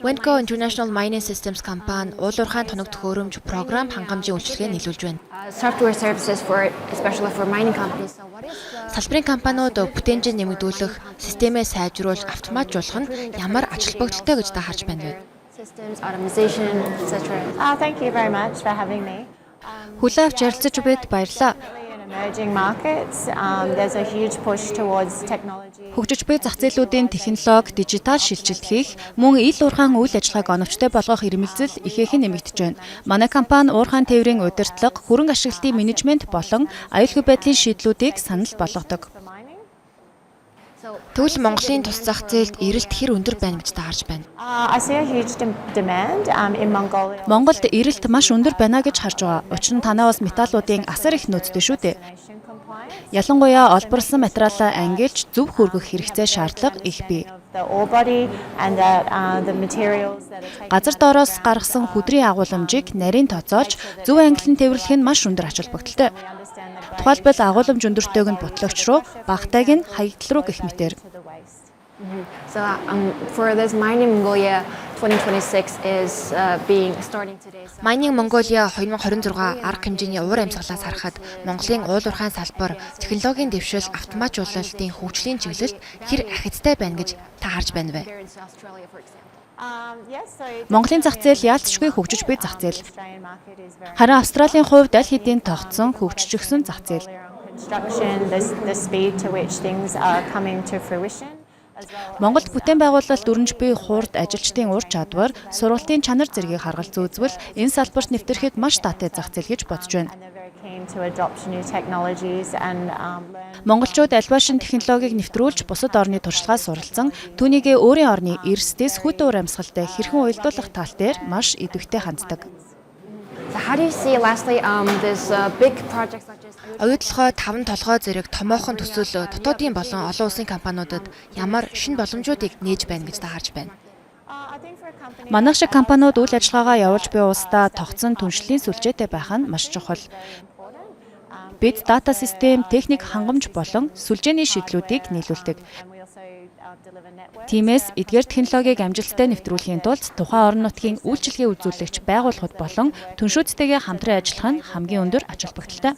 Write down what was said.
Wenco International Mining Systems компани уулуурхайн тоног төхөөрөмж програм хангамжийн үйлчилгээ нийлүүлж байна. Software services especially for mining companies. So what is Салбарын компаниуд бүтээнжийг нэмэгдүүлэх, системээ сайжруулж, автоматжуулах нь ямар ач холбогдолтой гэж та харж байна вэ? systems, automation, etc. Thank you very much for having me. Хүлээн авч ярилцаж байд баярлалаа. In emerging markets, there's a huge push towards technology. Хөгжиж буй зах зээлүүдийн технологи, дижитал шилжилт хийх, мөн ил уурхайн үйл ажиллагааг оновчтой болгох ирмэлзэл ихээхэн нэмэгдэж байна. Манай компани уурхайн тээврийн удирдлага, хөрөнгө ашиглалтын менежмент болон аюулгүй байдлын шийдлүүдийг санал болгодог. Тэгвэл Монголын тус зах зээлд эрэлт хэр өндөр байна гэж та харж байна. I see a huge demand in Mongolia. Монголд эрэлт маш өндөр байна гэж харж байгаа. Учир нь танаас металлуудын асар их нөөцтэй шүү дээ. Ялангуяа олборлсон материалаа ангилж зөв хөргөх хэрэгцээ шаардлага их бий. The ore body and the materials that are taken. Газар доороос гаргасан хөдрийн агуулмжийг нарийн тооцоолж зөв ангилан тээвэрлэх нь маш өндөр ач холбогдолтой. Тухайлбал агуулмж өндөртөөг нь бутлаагч руу, багтайг нь хаягдал руу гэх мэтээр. So for this Mining Mongolia 2026 is being starting today. So Mining Mongolia 2026 арга хэмжээний уур амьсгалаас харахад Монголын уулуурхайн салбар, технологийн дэвшил, автоматжуулалтын хөгжлийн чиглэлд хэр ахицтай байна гэж та харж байна вэ? here in Australia, for example. Yes, so Монголын зах зээл яалтчгүй хөгжиж буй зах зээл. Australian market is very Харин Австралийн хувьд аль хэдийн тогтсон, хөгжижсэн зах зээл. construction, the speed to which things are coming to fruition. Монголд бүтээн байгуулалт өрнж буй хуурд ажилчдын ур чадвар, сургалтын чанар зэргийг харгалз үзвэл энэ салбарт нэвтрэхэд маш таатай зах зээл гэж бодож байна. And they're very keen to adopt new technologies and learn. Монголчууд альва шин технологиг нэвтрүүлж бусад орны туршлагаас суралцсан түүнийгээ өөрийн орны эрсдээс хүд уур амьсгалтай хэрхэн уялдуулах тал дээр маш идэвхтэй ханддаг. So how do you see lastly this big projects such as Оюутлогоо таван толгой зэрэг томоохон төсөөл дотоодын болон олон улсын компаниудад ямар шинэ боломжуудыг нээж байна гэж та харж байна. I think for a company Манайх шиг компаниуд үйл ажиллагаагаа явуулж буй улсдаа тогтсон түншлэлийн сүлжээтэй байх нь маш чухал. Бид дата систем, техник хангамж болон сүлжээний шийдлүүдийг нийлүүлдэг. and we also deliver network. Тиймээс эдгээр технологиг амжилттай нэвтрүүлэхийн тулд тухайн орон нутгийн үйлчилгээ үзүүлэгч байгууллагууд болон түншүүдтэйгээ хамтран ажиллах нь хамгийн өндөр ач холбогдолтой.